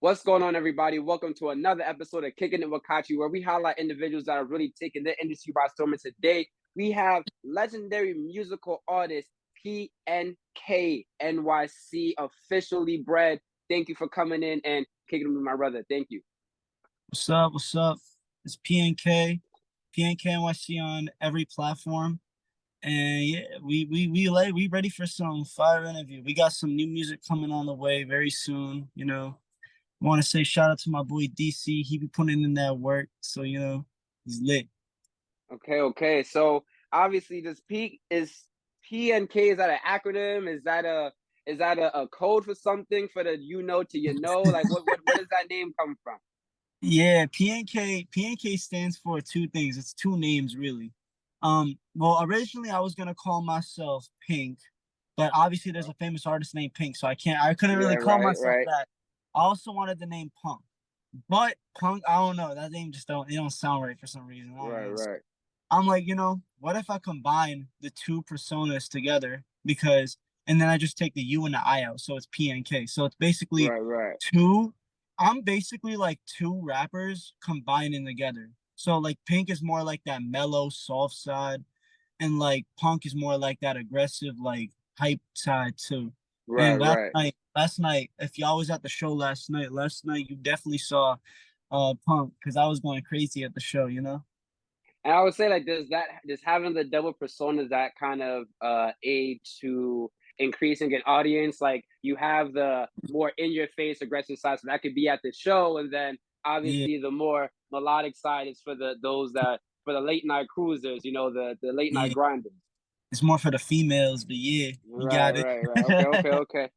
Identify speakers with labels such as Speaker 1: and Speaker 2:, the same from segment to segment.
Speaker 1: What's going on, everybody? Welcome to another episode of Kickin with Kachi, where we highlight individuals that are really taking the industry by storm. And today, we have legendary musical artist PNK NYC, officially bred. Thank you for coming in and kicking with my brother. Thank you.
Speaker 2: What's up? What's up? It's PNK, PNK NYC on every platform. And yeah, we ready for some fire interview. We got some new music coming on the way very soon. I want to say shout out to my boy DC. He be putting in that work, so he's lit.
Speaker 1: Okay. So obviously, this P is PNK. Is that an acronym? Is that a code for something for the to Like what does that name come from?
Speaker 2: Yeah, PNK stands for two things. It's two names really. Well, originally I was gonna call myself Pink, but obviously there's a famous artist named Pink, so I couldn't
Speaker 1: Yeah,
Speaker 2: really call myself
Speaker 1: right.
Speaker 2: that. I also wanted the name Punk, but Punk, I don't know, that name just don't sound right for some reason. I don't know.
Speaker 1: Right.
Speaker 2: I'm like, what if I combine the two personas together? And then I just take the U and the I out, so it's PNK. So it's basically
Speaker 1: Right.
Speaker 2: two. I'm basically like two rappers combining together. So like Pink is more like that mellow, soft side, and like Punk is more like that aggressive, like hype side too. And
Speaker 1: Right.
Speaker 2: last night, if y'all was at the show last night you definitely saw Punk because I was going crazy at the show.
Speaker 1: And I would say like does having the double personas that kind of aid to increasing an audience? Like you have the more in your face aggressive side, so that could be at the show, and then
Speaker 2: Yeah,
Speaker 1: obviously the more melodic side is for the late night cruisers, the late night
Speaker 2: yeah.
Speaker 1: grinders.
Speaker 2: It's more for the females, but yeah, you got it.
Speaker 1: Right. Okay.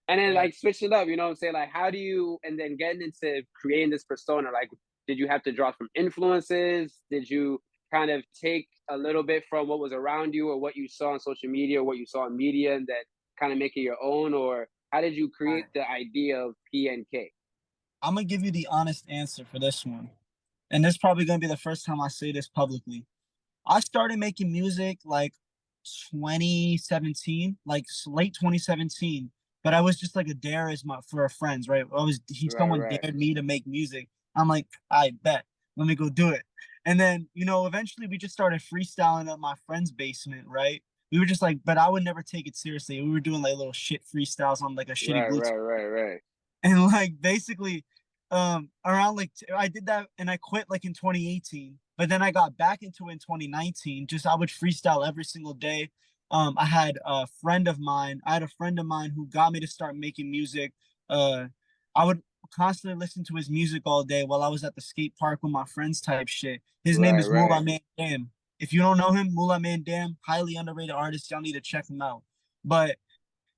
Speaker 1: And then like switch it up, you know what I'm saying? Like how do you and then getting into creating this persona, like did you have to draw from influences? Did you kind of take a little bit from what was around you or what you saw on social media or what you saw in media and then kind of make it your own? Or how did you
Speaker 2: All
Speaker 1: create
Speaker 2: right.
Speaker 1: the idea of PNK?
Speaker 2: I'm gonna give you the honest answer for this one. And this is probably gonna be the first time I say this publicly. I started making music like 2017, like late 2017. But I was just like a dare as my for our friends, right? Someone
Speaker 1: Right.
Speaker 2: dared me to make music. I'm like, I bet. Let me go do it. And then, eventually we just started freestyling at my friend's basement, right? We were just like, but I would never take it seriously. We were doing like little shit freestyles on like a shitty Bluetooth.
Speaker 1: Right.
Speaker 2: And like basically, around like I did that and I quit like in 2018, but then I got back into it in 2019. Just I would freestyle every single day. I had a friend of mine. I had a friend of mine who got me to start making music. I would constantly listen to his music all day while I was at the skate park with my friends type shit. His name is
Speaker 1: Right.
Speaker 2: Mullah Man Dam. If you don't know him, Mullah Man Dam, highly underrated artist. Y'all need to check him out. But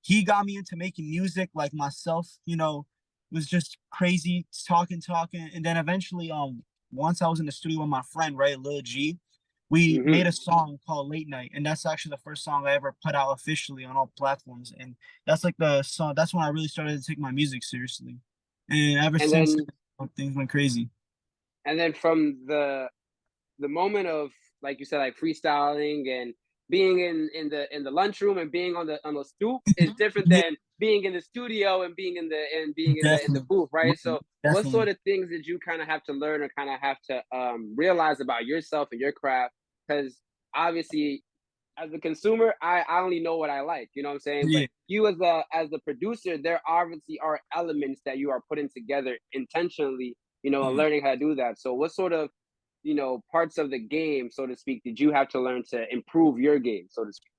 Speaker 2: he got me into making music like myself, was just crazy talking, and then eventually, once I was in the studio with my friend, right, Lil G, we
Speaker 1: Mm-hmm.
Speaker 2: made a song called Late Night, and that's actually the first song I ever put out officially on all platforms, and that's like the song. That's when I really started to take my music seriously, and ever
Speaker 1: And
Speaker 2: since,
Speaker 1: then
Speaker 2: things went crazy.
Speaker 1: from the moment of like you said, like freestyling and being in the lunchroom and being on the stoop is different
Speaker 2: Yeah,
Speaker 1: than being in the studio and being in the
Speaker 2: definitely,
Speaker 1: booth, right? So what
Speaker 2: definitely.
Speaker 1: sort of things did you kind of have to learn or kind of have to realize about yourself and your craft? Because obviously as a consumer, I only know what I like, you know what I'm saying? But
Speaker 2: Yeah.
Speaker 1: you as a producer, there obviously are elements that you are putting together intentionally, and
Speaker 2: Mhm.
Speaker 1: learning how to do that. So what sort of parts of the game, so to speak, did you have to learn to improve your game, so to speak?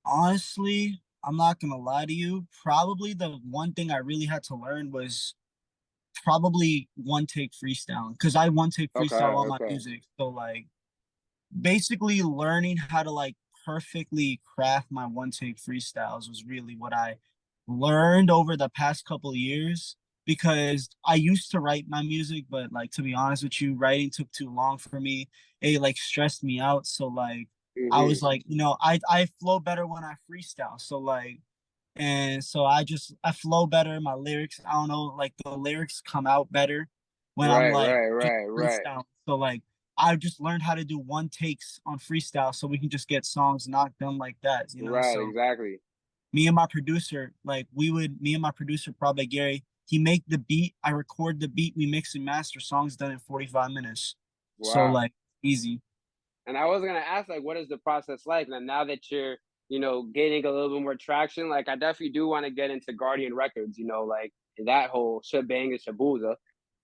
Speaker 2: Honestly, I'm not gonna lie to you. Probably the one thing I really had to learn was probably one take freestyle because I one take freestyle on my
Speaker 1: Okay.
Speaker 2: music. So like basically learning how to like perfectly craft my one take freestyles was really what I learned over the past couple of years because I used to write my music, but like to be honest with you, writing took too long for me. It like stressed me out. So like I
Speaker 1: Hmm.
Speaker 2: was like, I flow better when I freestyle. So like and so I flow better. My lyrics, I don't know, like the lyrics come out better when I'm like just
Speaker 1: Right.
Speaker 2: freestyle. So like I just learned how to do one takes on freestyle so we can just get songs knocked done like that.
Speaker 1: Right,
Speaker 2: So
Speaker 1: exactly.
Speaker 2: me and my producer, like me and my producer, probably Gary, he make the beat, I record the beat, we mix and master. Songs done in 45 minutes. So
Speaker 1: Wow.
Speaker 2: like easy.
Speaker 1: And I was gonna ask, like, what is the process like? And now that you're, gaining a little bit more traction, like, I definitely do want to get into Guardian Records, like that whole shebang and shabuza.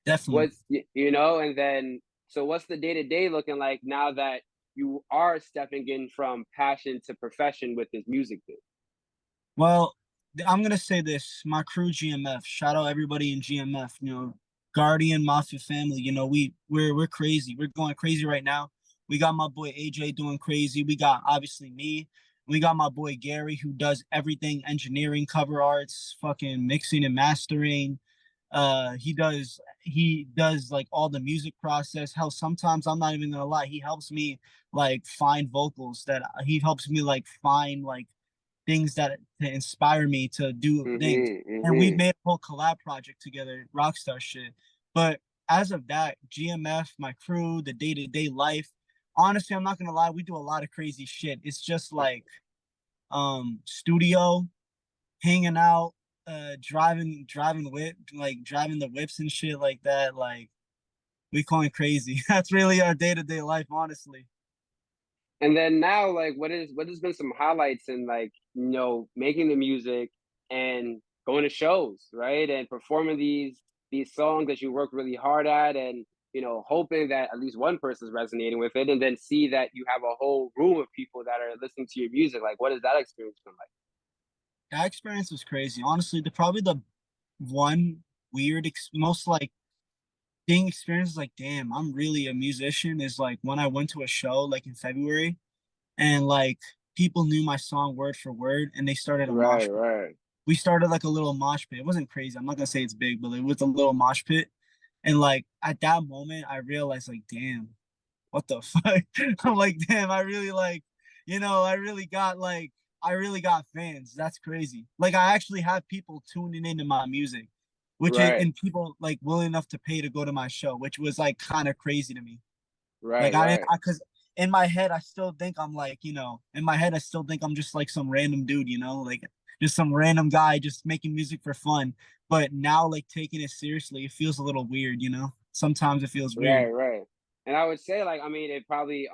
Speaker 2: Definitely.
Speaker 1: And then, so what's the day to day looking like now that you are stepping in from passion to profession with this music thing?
Speaker 2: Well, I'm gonna say this. My crew GMF. Shout out everybody in GMF. Guardian Mafia family. We're crazy. We're going crazy right now. We got my boy AJ doing crazy. We got obviously me. We got my boy Gary who does everything: engineering, cover arts, fucking mixing and mastering. He does like all the music process. Hell, sometimes I'm not even gonna lie. He helps me like find vocals that he helps me like find like things that to inspire me to do things.
Speaker 1: Mm-hmm.
Speaker 2: And we
Speaker 1: Mm-hmm.
Speaker 2: made a whole collab project together, rockstar shit. But as of that, GMF, my crew, the day-to-day life, honestly, I'm not gonna lie, we do a lot of crazy shit. It's just like studio, hanging out, driving driving the whips and shit like that. Like we going crazy. That's really our day-to-day life, honestly.
Speaker 1: And then now, like, what has been some highlights in, like, making the music and going to shows, right? And performing these songs that you work really hard at, and hoping that at least one person's resonating with it, and then see that you have a whole room of people that are listening to your music. Like, what has that experience been like?
Speaker 2: That experience was crazy. Honestly, probably the one most like thing experience is like, damn, I'm really a musician is like when I went to a show like in February and like people knew my song word for word and they started a
Speaker 1: Right,
Speaker 2: mosh pit.
Speaker 1: right,
Speaker 2: We started like a little mosh pit. It wasn't crazy. I'm not gonna say it's big, but it was a little mosh pit. And like at that moment, I realized like, damn, what the fuck? I'm like, damn, I really like, I really got fans. That's crazy. Like I actually have people tuning into my music,
Speaker 1: right,
Speaker 2: and people like willing enough to pay to go to my show, which was like kind of crazy to me. Like
Speaker 1: right,
Speaker 2: I didn't,
Speaker 1: right,
Speaker 2: because in my head, I still think I'm like, in my head, I still think I'm just like some random dude, like just some random guy just making music for fun. But now, like taking it seriously, it feels a little weird. Sometimes it feels weird.
Speaker 1: right, right. And I would say, like, I mean, it probably,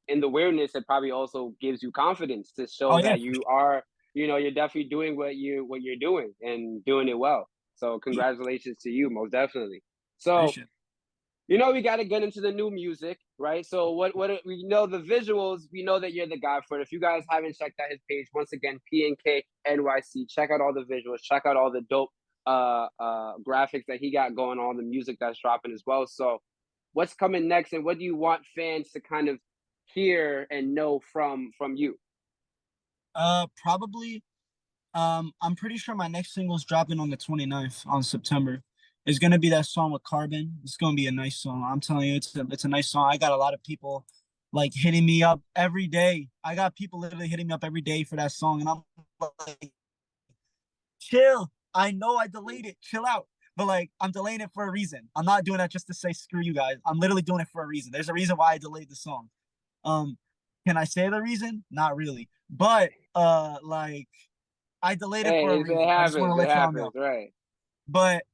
Speaker 1: in the weirdness, it probably also gives you confidence to
Speaker 2: Oh
Speaker 1: show
Speaker 2: yeah,
Speaker 1: that
Speaker 2: for
Speaker 1: you are, you're definitely doing what you're doing and doing it well. So
Speaker 2: sure.
Speaker 1: congratulations to you, most definitely. So,
Speaker 2: Appreciate it.
Speaker 1: we got to get into the new music, right? So what we know, the visuals, we know that you're the guy for it. If you guys haven't checked out his page, once again, PNK NYC, check out all the visuals, check out all the dope graphics that he got going on, the music that's dropping as well. So what's coming next, and what do you want fans to kind of hear and know from you?
Speaker 2: Probably. I'm pretty sure my next single is dropping on the 29th on September. It's gonna be that song with Carbon. It's gonna be a nice song. I'm telling you, it's a nice song. I got a lot of people like hitting me up every day. I got people literally hitting me up every day for that song, and I'm like, chill. I know I delayed it. Chill out. But like, I'm delaying it for a reason. I'm not doing that just to say screw you guys. I'm literally doing it for a reason. There's a reason why I delayed the song. Um, can I say the reason? Not really. But like I delayed it for a
Speaker 1: Hey, it
Speaker 2: reason. I just want to
Speaker 1: happens, it
Speaker 2: let y'all know.
Speaker 1: happens, right?
Speaker 2: But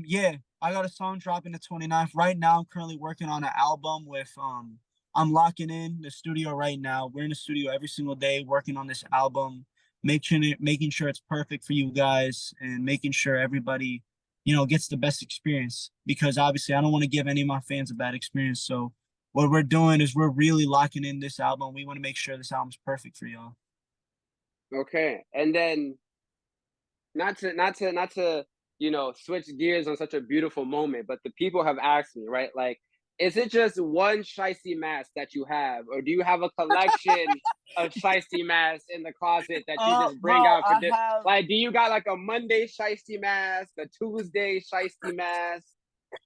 Speaker 2: yeah, I got a song dropping the 29th. Right now, I'm currently working on an album with I'm locking in the studio right now. We're in the studio every single day working on this album, making sure it's perfect for you guys and making sure everybody, gets the best experience. Because obviously I don't want to give any of my fans a bad experience. So what we're doing is we're really locking in this album. We want to make sure this album's perfect for y'all.
Speaker 1: Okay, and then not to switch gears on such a beautiful moment, but the people have asked me, right, like, is it just one shiesty mask that you have, or do you have a collection of shiesty masks in the closet that you just bring
Speaker 2: Bro,
Speaker 1: out for like, do you got like a Monday shiesty mask, a Tuesday shiesty mask,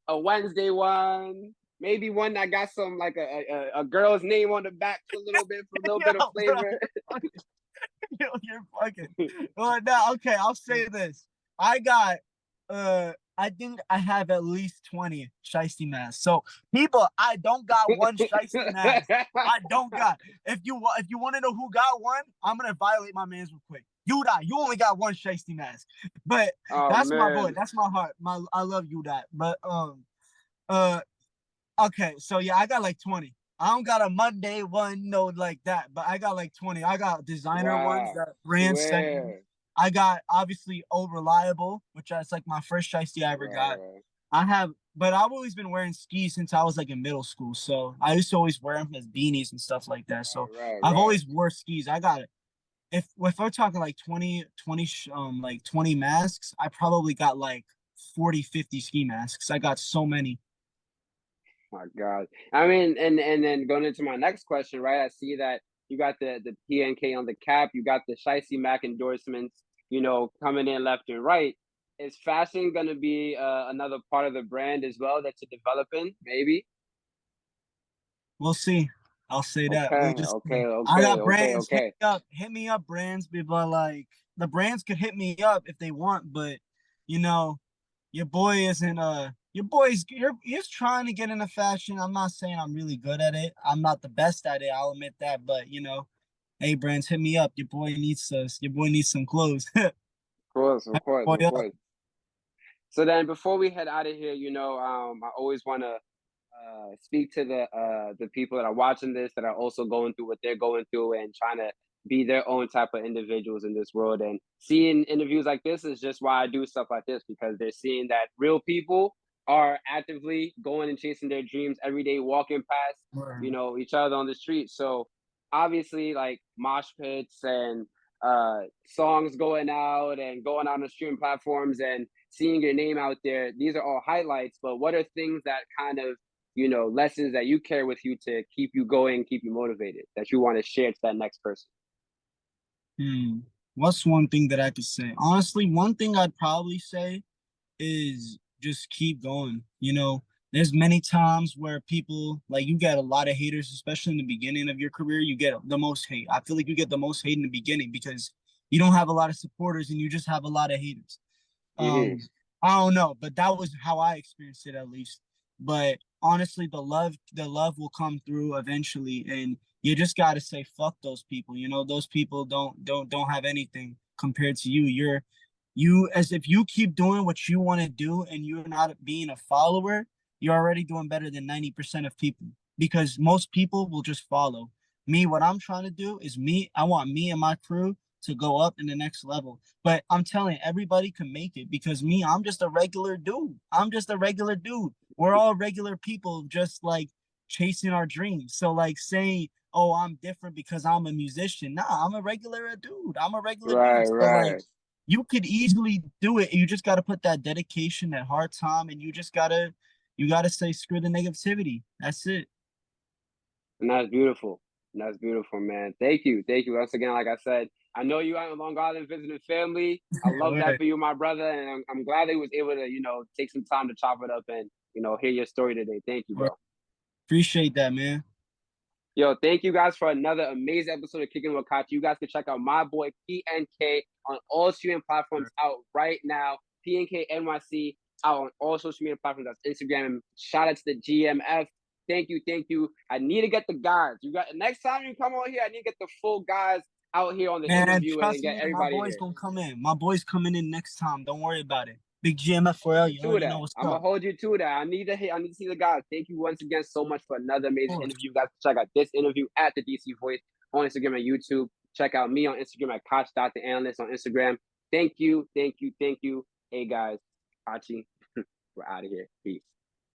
Speaker 1: a Wednesday one, maybe one that got some, like, a girl's name on the back for a little bit, for a little
Speaker 2: yo,
Speaker 1: bit of
Speaker 2: bro,
Speaker 1: flavor?
Speaker 2: you're fucking. Well, no, okay, I'll say this. I got, I think I have at least 20 shiesty masks. So people, I don't got one shiesty mask. I don't got. If you want to know who got one, I'm gonna violate my man's real quick. Udot, you only got one shiesty mask, but
Speaker 1: Oh
Speaker 2: that's my boy.
Speaker 1: man.
Speaker 2: That's my heart. I love Udot, but uh, okay, so yeah, I got like 20. I don't got a Monday one, no, like that, but I got like 20. I got designer ones
Speaker 1: Wow.
Speaker 2: that brands sent me.
Speaker 1: Swear.
Speaker 2: I got obviously Oh Reliable, which is like my first shiesty I ever
Speaker 1: Right,
Speaker 2: got.
Speaker 1: right.
Speaker 2: I have, but I've always been wearing skis since I was like in middle school. So I used to always wear them as beanies and stuff like that. So
Speaker 1: Right,
Speaker 2: I've
Speaker 1: right,
Speaker 2: always wore skis. I got it. If we're talking like 20 masks, I probably got like 40, 50 ski masks. I got so many.
Speaker 1: my God. I mean, and then going into my next question, right? I see that you got the PNK on the cap, you got the Shicey Mac endorsements, coming in left and right. Is fashion going to be another part of the brand as well that you're developing? Maybe.
Speaker 2: We'll see. I'll say that. We'll
Speaker 1: Okay,
Speaker 2: just see.
Speaker 1: okay,
Speaker 2: I
Speaker 1: okay,
Speaker 2: got
Speaker 1: okay,
Speaker 2: brands.
Speaker 1: okay.
Speaker 2: Hit me up, brands. But like the brands could hit me up if they want, but you know, your boy isn't you're trying to get into fashion. I'm not saying I'm really good at it. I'm not the best at it, I'll admit that. But hey brands, hit me up. Your boy needs some clothes.
Speaker 1: Of course, of course,
Speaker 2: Boy
Speaker 1: of
Speaker 2: up.
Speaker 1: course. So then, before we head out of here, I always want to speak to the people that are watching this, that are also going through what they're going through and trying to be their own type of individuals in this world. And seeing interviews like this is just why I do stuff like this, because they're seeing that real people are actively going and chasing their dreams every day, walking past each other on the street. So obviously, like mosh pits and songs going out and going out on streaming platforms and seeing your name out there, these are all highlights. But what are things that kind of lessons that you carry with you to keep you going, keep you motivated, that you want to share to that next person?
Speaker 2: Hmm. What's one thing that I could say? Honestly, one thing I'd probably say is just keep going. There's many times where people like you get a lot of haters, especially in the beginning of your career. You get the most hate. I feel like you get the most hate in the beginning because you don't have a lot of supporters and you just have a lot of haters.
Speaker 1: Mm-hmm.
Speaker 2: Um, I don't know, but that was how I experienced it at least. But honestly, the love will come through eventually, and you just gotta say fuck those people. Those people don't have anything compared to you. You as if you keep doing what you want to do and you're not being a follower, you're already doing better than 90% of people because most people will just follow. Me, what I'm trying to do is I want me and my crew to go up in the next level. But I'm telling you, everybody can make it because me, I'm just a regular dude. I'm just a regular dude. We're all regular people just like chasing our dreams. So like saying, oh, I'm different because I'm a musician. Nah, I'm a regular dude. I'm a regular
Speaker 1: Right,
Speaker 2: dude. So like
Speaker 1: right.
Speaker 2: you could easily do it. You just gotta put that dedication, that hard time, and you gotta say screw the negativity. That's it.
Speaker 1: And that's beautiful. And that's beautiful, man. Thank you. Thank you. Once again, like I said, I know you out in Long Island visiting family. I love that
Speaker 2: Right.
Speaker 1: for you, my brother. And I'm glad that he was able to, take some time to chop it up and, hear your story today. Thank you, bro.
Speaker 2: Appreciate that, man.
Speaker 1: Yo, thank you guys for another amazing episode of Kicking with Kachi. You guys can check out my boy PNK on all streaming platforms out right now. PNK NYC out on all social media platforms. That's Instagram. Shout out to the GMF. Thank you, thank you. I need to get the guys. You got next time you come on here, I need to get the full guys out here on the
Speaker 2: Man,
Speaker 1: interview and
Speaker 2: trust
Speaker 1: get
Speaker 2: me, my
Speaker 1: everybody
Speaker 2: boy's
Speaker 1: here.
Speaker 2: gonna come in. My boy's coming in next time. Don't worry about it. Big GMF for
Speaker 1: Hold
Speaker 2: L.
Speaker 1: you
Speaker 2: You
Speaker 1: to
Speaker 2: already know
Speaker 1: that.
Speaker 2: what's
Speaker 1: I'm gonna
Speaker 2: up.
Speaker 1: hold you to that. I need to see the guys. Thank you once again so much for another
Speaker 2: Of
Speaker 1: amazing
Speaker 2: course.
Speaker 1: interview. You guys can check out this interview at the DC Voice on Instagram and YouTube. Check out me on Instagram at Koch.the_analyst on Instagram. Thank you, thank you, thank you. Hey guys, Kachi, we're out of here. Peace.